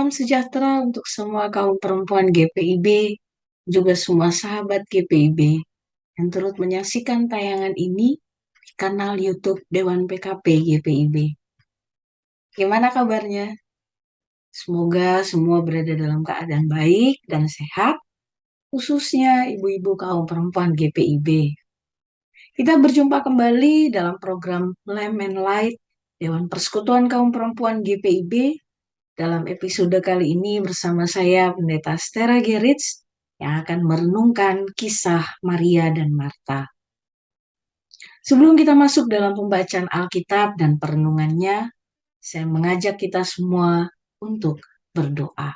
Salam sejahtera untuk semua kaum perempuan GPIB, juga semua sahabat GPIB yang turut menyaksikan tayangan ini di kanal YouTube Dewan PKP GPIB. Gimana kabarnya? Semoga semua berada dalam keadaan baik dan sehat, khususnya ibu-ibu kaum perempuan GPIB. Kita berjumpa kembali dalam program Lamb and Light Dewan Persekutuan Kaum Perempuan GPIB. Dalam episode kali ini bersama saya Pendeta Stera Gerits yang akan merenungkan kisah Maria dan Marta. Sebelum kita masuk dalam pembacaan Alkitab dan perenungannya, saya mengajak kita semua untuk berdoa.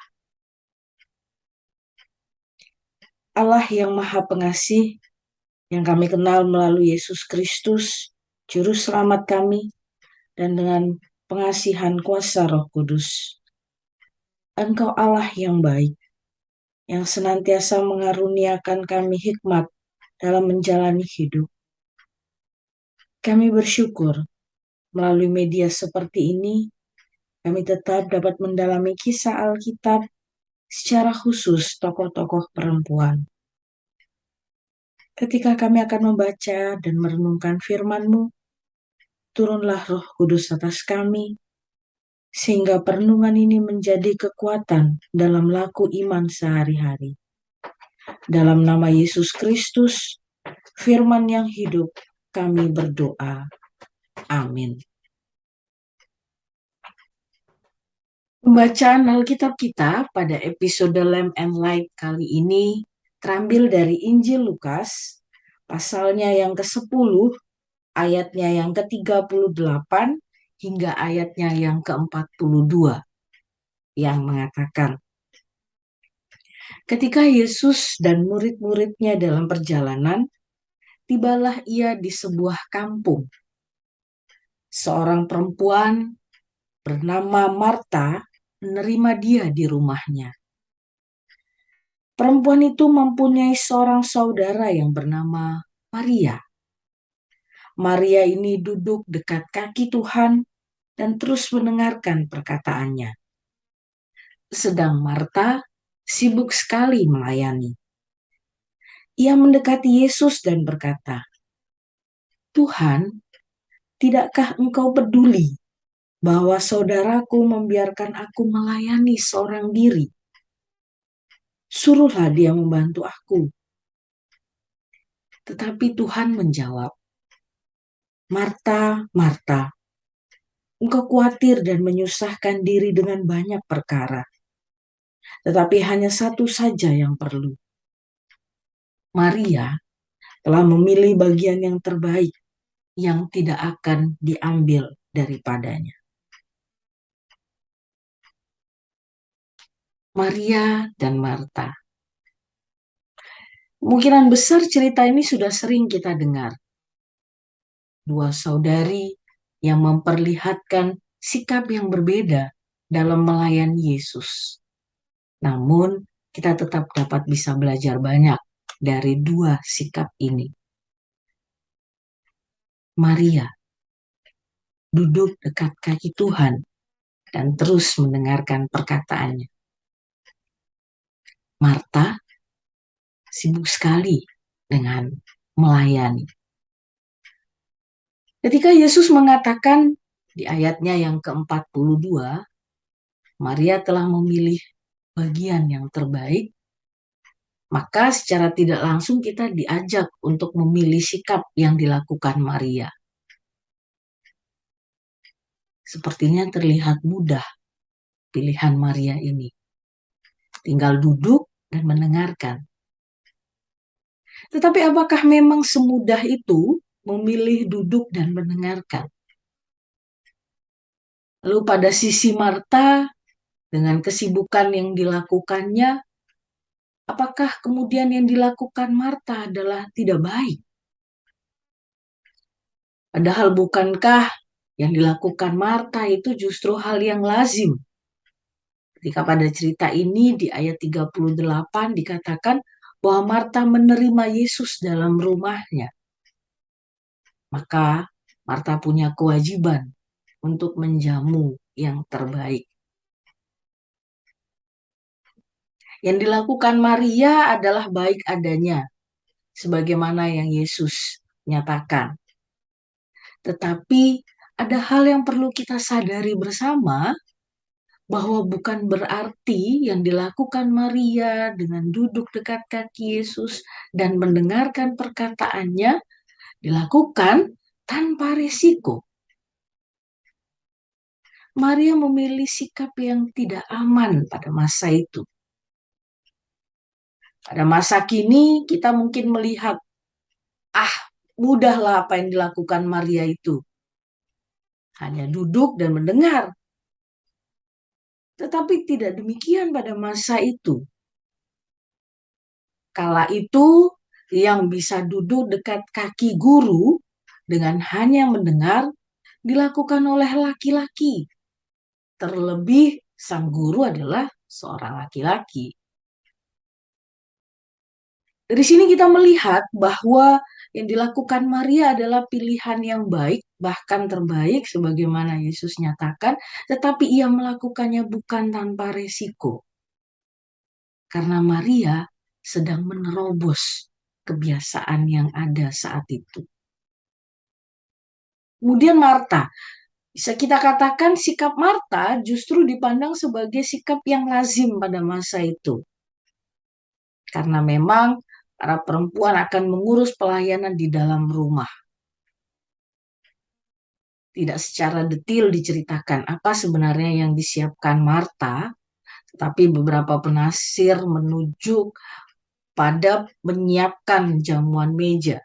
Allah yang Maha Pengasih, yang kami kenal melalui Yesus Kristus, Juru Selamat kami, dan dengan pengasihan kuasa Roh Kudus. Engkau Allah yang baik, yang senantiasa mengaruniakan kami hikmat dalam menjalani hidup. Kami bersyukur melalui media seperti ini, kami tetap dapat mendalami kisah Alkitab, secara khusus tokoh-tokoh perempuan. Ketika kami akan membaca dan merenungkan firman-Mu, turunlah Roh Kudus atas kami, sehingga perenungan ini menjadi kekuatan dalam laku iman sehari-hari. Dalam nama Yesus Kristus, firman yang hidup, kami berdoa. Amin. Pembacaan Alkitab kita pada episode Lamb and Light kali ini terambil dari Injil Lukas, pasalnya yang ke-10, ayatnya yang ke-38, hingga ayatnya yang ke-42, yang mengatakan, ketika Yesus dan murid-muridnya dalam perjalanan, tibalah ia di sebuah kampung. Seorang perempuan bernama Marta menerima dia di rumahnya. Perempuan itu mempunyai seorang saudara yang bernama Maria. Maria ini duduk dekat kaki Tuhan dan terus mendengarkan perkataannya. Sedang Marta sibuk sekali melayani. Ia mendekati Yesus dan berkata, "Tuhan, tidakkah Engkau peduli bahwa saudaraku membiarkan aku melayani seorang diri? Suruhlah dia membantu aku." Tetapi Tuhan menjawab, "Marta, Marta, engkau khawatir dan menyusahkan diri dengan banyak perkara. Tetapi hanya satu saja yang perlu. Maria telah memilih bagian yang terbaik yang tidak akan diambil daripadanya." Maria dan Marta. Kemungkinan besar cerita ini sudah sering kita dengar. Dua saudari yang memperlihatkan sikap yang berbeda dalam melayani Yesus. Namun, kita tetap dapat bisa belajar banyak dari dua sikap ini. Maria duduk dekat kaki Tuhan dan terus mendengarkan perkataannya. Marta sibuk sekali dengan melayani. Ketika Yesus mengatakan di ayatnya yang ke-42, Maria telah memilih bagian yang terbaik, maka secara tidak langsung kita diajak untuk memilih sikap yang dilakukan Maria. Sepertinya terlihat mudah pilihan Maria ini. Tinggal duduk dan mendengarkan. Tetapi apakah memang semudah itu memilih duduk dan mendengarkan? Lalu pada sisi Marta, dengan kesibukan yang dilakukannya, apakah kemudian yang dilakukan Marta adalah tidak baik? Padahal bukankah yang dilakukan Marta itu justru hal yang lazim? Ketika pada cerita ini di ayat 38 dikatakan bahwa Marta menerima Yesus dalam rumahnya. Maka Marta punya kewajiban untuk menjamu yang terbaik. Yang dilakukan Maria adalah baik adanya, sebagaimana yang Yesus nyatakan. Tetapi ada hal yang perlu kita sadari bersama, bahwa bukan berarti yang dilakukan Maria dengan duduk dekat kaki Yesus dan mendengarkan perkataannya dilakukan tanpa risiko. Maria memilih sikap yang tidak aman pada masa itu. Pada masa kini kita mungkin melihat, mudahlah apa yang dilakukan Maria itu. Hanya duduk dan mendengar. Tetapi tidak demikian pada masa itu. Kala itu yang bisa duduk dekat kaki guru dengan hanya mendengar dilakukan oleh laki-laki. Terlebih sang guru adalah seorang laki-laki. Dari sini kita melihat bahwa yang dilakukan Maria adalah pilihan yang baik, bahkan terbaik sebagaimana Yesus nyatakan, tetapi ia melakukannya bukan tanpa resiko. Karena Maria sedang menerobos kebiasaan yang ada saat itu. Kemudian Marta, bisa kita katakan sikap Marta justru dipandang sebagai sikap yang lazim pada masa itu. Karena memang para perempuan akan mengurus pelayanan di dalam rumah. Tidak secara detail diceritakan apa sebenarnya yang disiapkan Marta, tetapi beberapa penafsir menuju pada menyiapkan jamuan meja.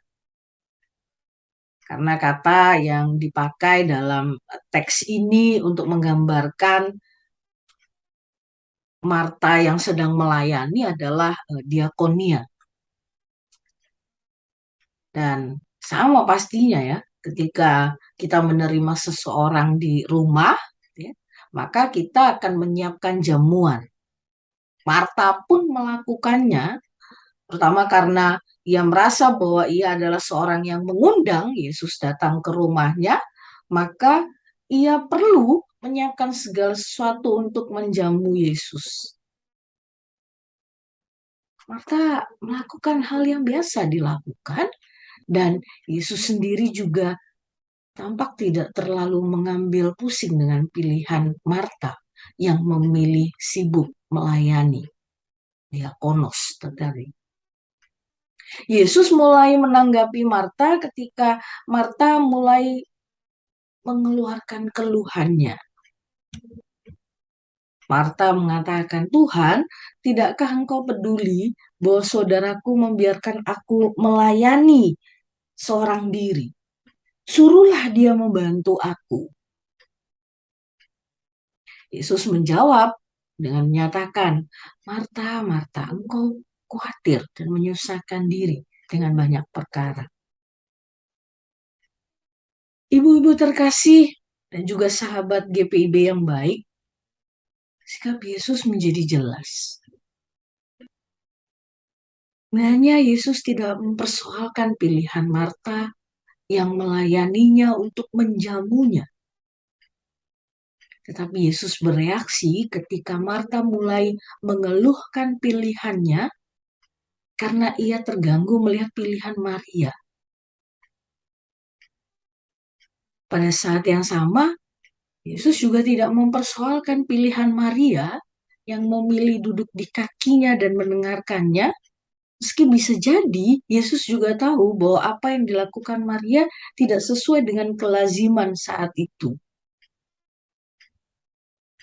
Karena kata yang dipakai dalam teks ini untuk menggambarkan Marta yang sedang melayani adalah diakonia. Dan sama pastinya ya, ketika kita menerima seseorang di rumah, ya, maka kita akan menyiapkan jamuan. Marta pun melakukannya, terutama karena ia merasa bahwa ia adalah seorang yang mengundang Yesus datang ke rumahnya, maka ia perlu menyiapkan segala sesuatu untuk menjamu Yesus. Marta melakukan hal yang biasa dilakukan, dan Yesus sendiri juga tampak tidak terlalu mengambil pusing dengan pilihan Marta yang memilih sibuk melayani. Diakonos tadi. Yesus mulai menanggapi Marta ketika Marta mulai mengeluarkan keluhannya. Marta mengatakan, "Tuhan, tidakkah engkau peduli bahwa saudaraku membiarkan aku melayani seorang diri? Suruhlah dia membantu aku." Yesus menjawab dengan menyatakan, "Marta, Marta, engkau khawatir dan menyusahkan diri dengan banyak perkara." Ibu-ibu terkasih dan juga sahabat GPIB yang baik, sikap Yesus menjadi jelas. Sebenarnya Yesus tidak mempersoalkan pilihan Marta yang melayaninya untuk menjamunya. Tetapi Yesus bereaksi ketika Marta mulai mengeluhkan pilihannya karena ia terganggu melihat pilihan Maria. Pada saat yang sama, Yesus juga tidak mempersoalkan pilihan Maria yang memilih duduk di kakinya dan mendengarkannya, meski bisa jadi Yesus juga tahu bahwa apa yang dilakukan Maria tidak sesuai dengan kelaziman saat itu.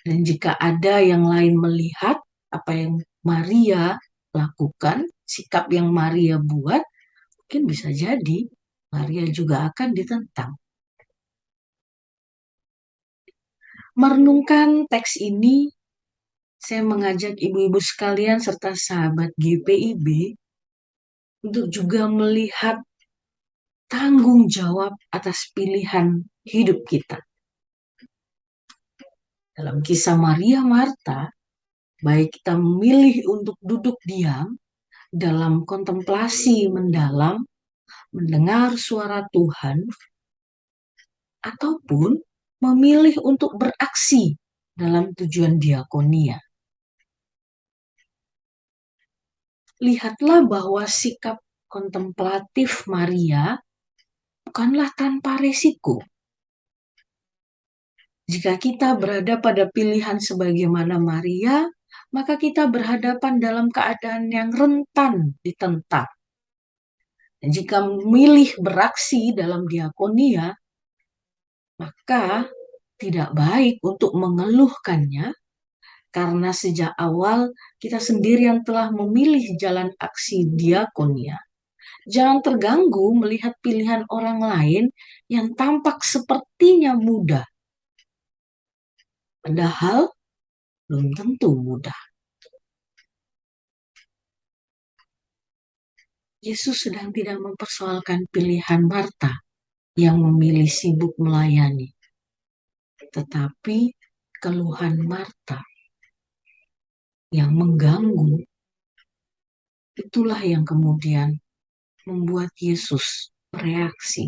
Dan jika ada yang lain melihat apa yang Maria lakukan, sikap yang Maria buat, mungkin bisa jadi Maria juga akan ditentang. Merenungkan teks ini, saya mengajak ibu-ibu sekalian serta sahabat GPIB untuk juga melihat tanggung jawab atas pilihan hidup kita. Dalam kisah Maria Marta, baik kita memilih untuk duduk diam dalam kontemplasi mendalam, mendengar suara Tuhan, ataupun memilih untuk beraksi dalam tujuan diakonia. lihatlah bahwa sikap kontemplatif Maria bukanlah tanpa resiko. Jika kita berada pada pilihan sebagaimana Maria, maka kita berhadapan dalam keadaan yang rentan ditentang. Dan jika memilih beraksi dalam diakonia, maka tidak baik untuk mengeluhkannya, karena sejak awal kita sendiri yang telah memilih jalan aksi diakonia. Jangan terganggu melihat pilihan orang lain yang tampak sepertinya mudah, padahal belum tentu mudah. Yesus sedang tidak mempersoalkan pilihan Marta yang memilih sibuk melayani, tetapi keluhan Marta yang mengganggu, itulah yang kemudian membuat Yesus bereaksi.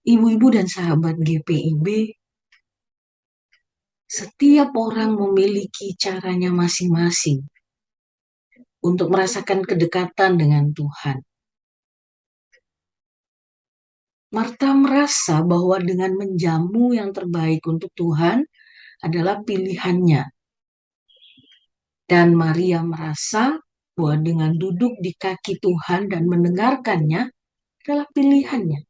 Ibu-ibu dan sahabat GPIB, setiap orang memiliki caranya masing-masing untuk merasakan kedekatan dengan Tuhan. Marta merasa bahwa dengan menjamu yang terbaik untuk Tuhan adalah pilihannya. Dan Maria merasa bahwa dengan duduk di kaki Tuhan dan mendengarkannya adalah pilihannya.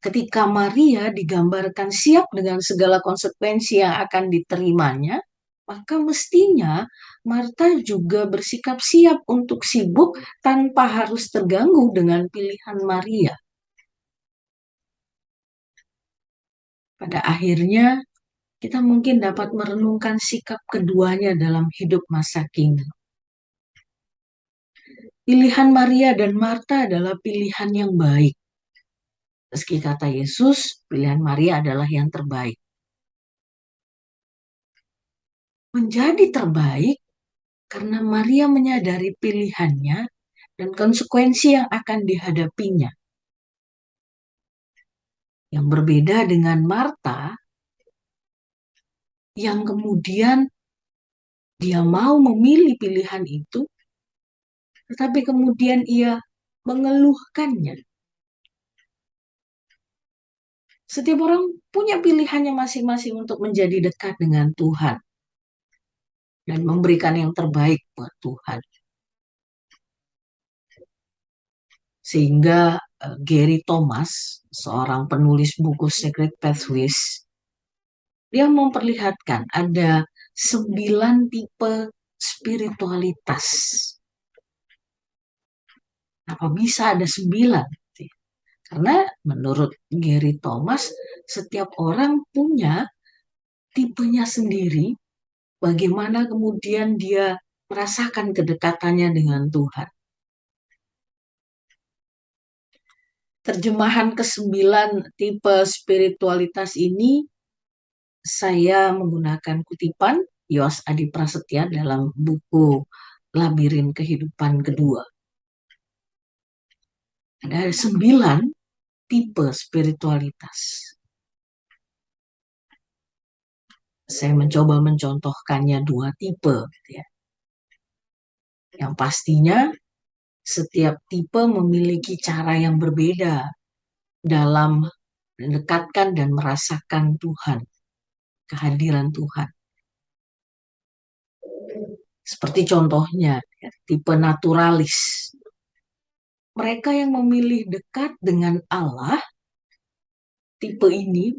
Ketika Maria digambarkan siap dengan segala konsekuensi yang akan diterimanya, maka mestinya Marta juga bersikap siap untuk sibuk tanpa harus terganggu dengan pilihan Maria. Pada akhirnya, kita mungkin dapat merenungkan sikap keduanya dalam hidup masa kini. Pilihan Maria dan Marta adalah pilihan yang baik. Meski kata Yesus, pilihan Maria adalah yang terbaik. Menjadi terbaik karena Maria menyadari pilihannya dan konsekuensi yang akan dihadapinya. Yang berbeda dengan Marta, yang kemudian dia mau memilih pilihan itu, tetapi kemudian ia mengeluhkannya. Setiap orang punya pilihannya masing-masing untuk menjadi dekat dengan Tuhan dan memberikan yang terbaik buat Tuhan. Sehingga Gary Thomas, seorang penulis buku Secret Pathways, dia memperlihatkan ada 9 tipe spiritualitas. Apa bisa ada 9? Karena menurut Gary Thomas, setiap orang punya tipenya sendiri, bagaimana kemudian dia merasakan kedekatannya dengan Tuhan. Terjemahan ke-9 tipe spiritualitas ini saya menggunakan kutipan Yos Adi Prasetya dalam buku Labirin Kehidupan Kedua. Ada 9 tipe spiritualitas. Saya mencoba mencontohkannya 2 tipe. Yang pastinya setiap tipe memiliki cara yang berbeda dalam mendekatkan dan merasakan Tuhan, kehadiran Tuhan. Seperti contohnya, tipe naturalis. Mereka yang memilih dekat dengan Allah, tipe ini,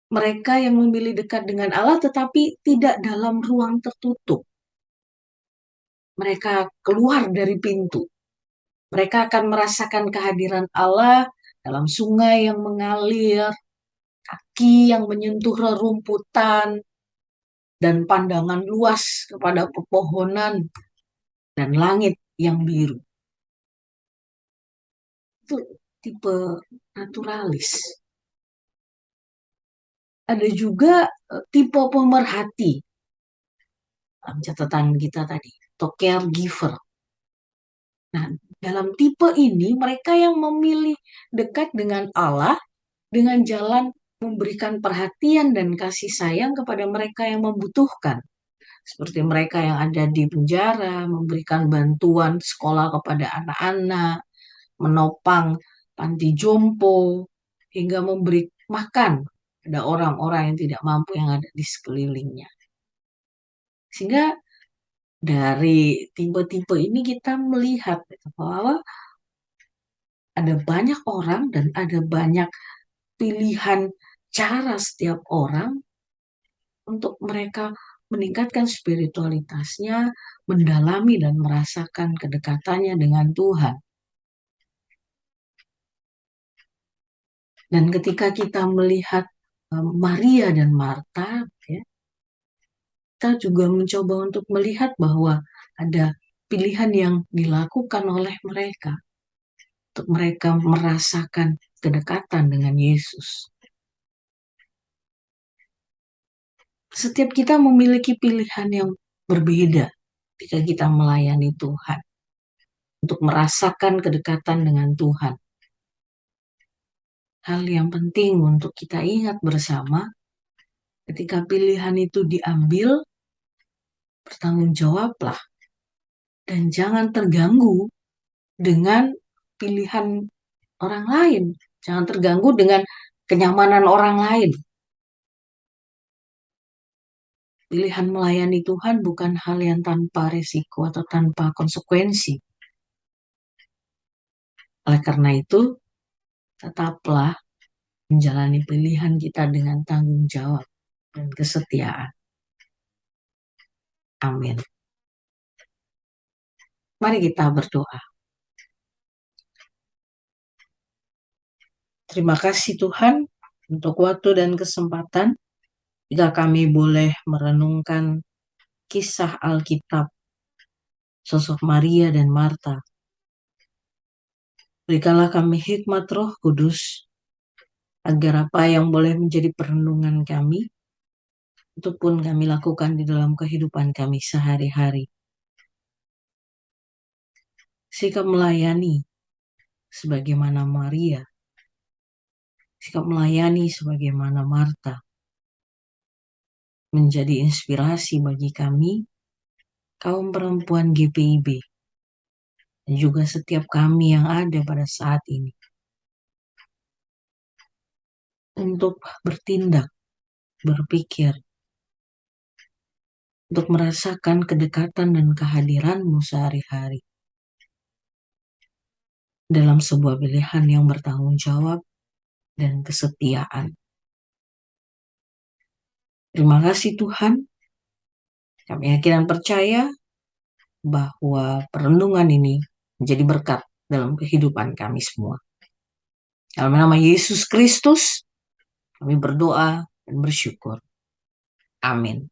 mereka yang memilih dekat dengan Allah tetapi tidak dalam ruang tertutup. Mereka keluar dari pintu. Mereka akan merasakan kehadiran Allah dalam sungai yang mengalir, kaki yang menyentuh rerumputan, dan pandangan luas kepada pepohonan dan langit yang biru. Itu tipe naturalis. Ada juga tipe pemerhati. Dalam catatan kita tadi, atau caregiver. Nah, dalam tipe ini mereka yang memilih dekat dengan Allah dengan jalan memberikan perhatian dan kasih sayang kepada mereka yang membutuhkan. Seperti mereka yang ada di penjara, memberikan bantuan sekolah kepada anak-anak, menopang panti jompo, hingga memberi makan pada orang-orang yang tidak mampu yang ada di sekelilingnya. Sehingga dari tipe-tipe ini kita melihat bahwa ada banyak orang dan ada banyak pilihan cara setiap orang untuk mereka meningkatkan spiritualitasnya, mendalami dan merasakan kedekatannya dengan Tuhan. Dan ketika kita melihat Maria dan Marta, ya, kita juga mencoba untuk melihat bahwa ada pilihan yang dilakukan oleh mereka untuk mereka merasakan kedekatan dengan Yesus. Setiap kita memiliki pilihan yang berbeda ketika kita melayani Tuhan, untuk merasakan kedekatan dengan Tuhan. Hal yang penting untuk kita ingat bersama, ketika pilihan itu diambil, bertanggung jawablah. Dan jangan terganggu dengan pilihan orang lain. Jangan terganggu dengan kenyamanan orang lain. Pilihan melayani Tuhan bukan hal yang tanpa resiko atau tanpa konsekuensi. Oleh karena itu, tetaplah menjalani pilihan kita dengan tanggung jawab dan kesetiaan. Amin. Mari kita berdoa. Terima kasih Tuhan untuk waktu dan kesempatan jika kami boleh merenungkan kisah Alkitab, sosok Maria dan Marta. Berikanlah kami hikmat Roh Kudus, agar apa yang boleh menjadi perenungan kami, itu pun kami lakukan di dalam kehidupan kami sehari-hari. Sikap melayani sebagaimana Maria, sikap melayani sebagaimana Marta, menjadi inspirasi bagi kami, kaum perempuan GPIB, dan juga setiap kami yang ada pada saat ini, untuk bertindak, berpikir, untuk merasakan kedekatan dan kehadiran-Mu sehari-hari dalam sebuah pilihan yang bertanggung jawab dan kesetiaan. Terima kasih Tuhan. Kami yakin dan percaya bahwa perenungan ini menjadi berkat dalam kehidupan kami semua. Dalam nama Yesus Kristus, kami berdoa dan bersyukur. Amin.